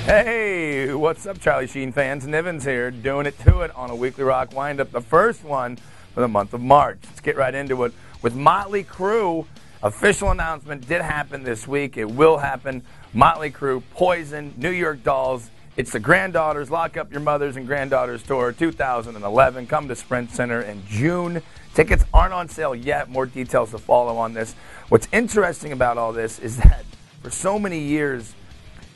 Hey, what's up, Charlie Sheen fans? Nivens here, doing it to it on a weekly rock wind-up, the first one for the month of March. Let's get right into it. With Motley Crue, official announcement did happen this week. It will happen. Motley Crue, Poison, New York Dolls. It's the Granddaughters Lock Up Your Mothers and Granddaughters Tour 2011. Come to Sprint Center in June. Tickets aren't on sale yet. More details to follow on this. What's interesting about all this is that for so many years,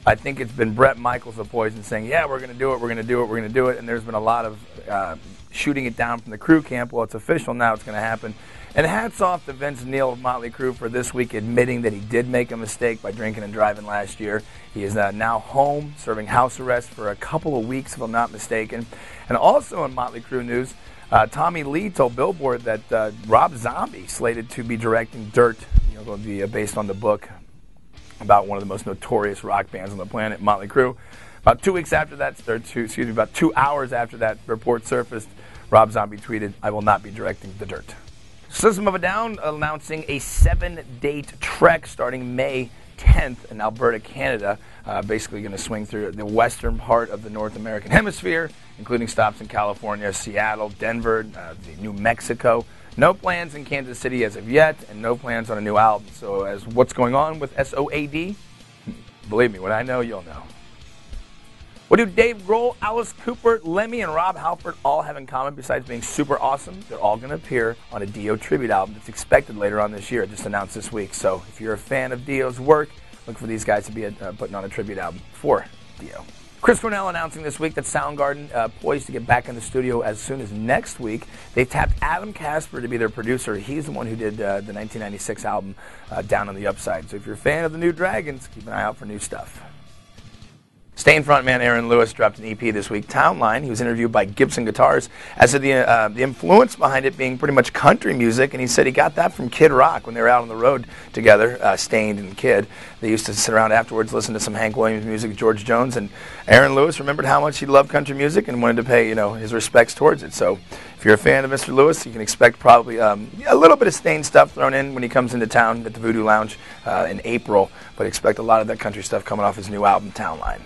I think it's been Bret Michaels of Poison saying, yeah, we're going to do it, we're going to do it, we're going to do it. And there's been a lot of shooting it down from the Crue camp. Well, it's official now, it's going to happen. And hats off to Vince Neil of Motley Crue for this week admitting that he did make a mistake by drinking and driving last year. He is now home, serving house arrest for a couple of weeks, if I'm not mistaken. And also in Motley Crue news, Tommy Lee told Billboard that Rob Zombie slated to be directing Dirt, going to be based on the book about one of the most notorious rock bands on the planet, Motley Crue. About 2 weeks after that, about 2 hours after that report surfaced, Rob Zombie tweeted, "I will not be directing The Dirt." System of a Down announcing a 7-date trek starting May 10th in Alberta, Canada. Basically going to swing through the western part of the North American hemisphere, including stops in California, Seattle, Denver, New Mexico. No plans in Kansas City as of yet, and no plans on a new album. So as what's going on with SOAD? Believe me, when I know, you'll know. What do Dave Grohl, Alice Cooper, Lemmy, and Rob Halford all have in common besides being super awesome? They're all going to appear on a Dio tribute album that's expected later on this year, just announced this week. So if you're a fan of Dio's work, look for these guys to be putting on a tribute album for Dio. Chris Cornell announcing this week that Soundgarden poised to get back in the studio as soon as next week. They tapped Adam Casper to be their producer. He's the one who did the 1996 album Down on the Upside. So if you're a fan of the New Dragons, keep an eye out for new stuff. Stain frontman Aaron Lewis dropped an EP this week, Townline. He was interviewed by Gibson Guitars as to the influence behind it being pretty much country music, and he said he got that from Kid Rock when they were out on the road together, Stain and Kid. They used to sit around afterwards, listen to some Hank Williams music, George Jones, and Aaron Lewis remembered how much he loved country music and wanted to pay his respects towards it. So if you're a fan of Mr. Lewis, you can expect probably a little bit of Stain stuff thrown in when he comes into town at the Voodoo Lounge in April, but expect a lot of that country stuff coming off his new album, Townline.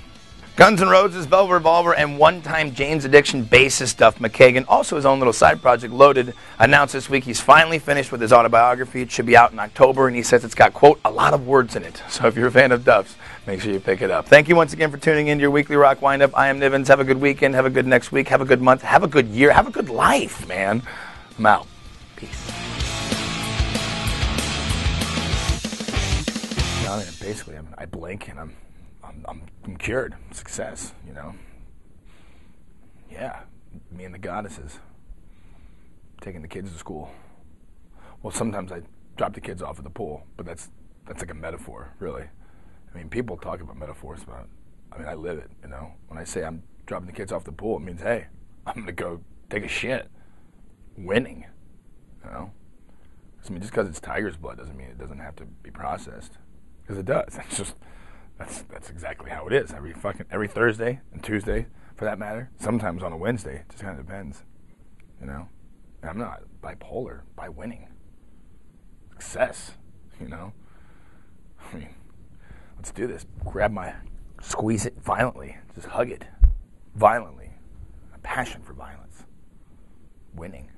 Guns N' Roses, Velvet Revolver, and one-time Jane's Addiction bassist Duff McKagan, also his own little side project, Loaded, announced this week he's finally finished with his autobiography. It should be out in October, and he says it's got, quote, a lot of words in it. So if you're a fan of Duff's, make sure you pick it up. Thank you once again for tuning in to your weekly rock wind-up. I am Nivens. Have a good weekend. Have a good next week. Have a good month. Have a good year. Have a good life, man. I'm out. Peace. Basically, I blink, and I'm cured. Success, Yeah, me and the goddesses. Taking the kids to school. Well, sometimes I drop the kids off at the pool, but that's like a metaphor, really. I mean, people talk about metaphors, but I live it, When I say I'm dropping the kids off the pool, it means, hey, I'm going to go take a shit. Winning, just because it's tiger's blood doesn't mean it doesn't have to be processed. Because it does. It's just... That's exactly how it is. Every Thursday and Tuesday, for that matter. Sometimes on a Wednesday. It just kind of depends. And I'm not bipolar by winning. Success. Let's do this. Squeeze it violently. Just hug it violently. A passion for violence. Winning.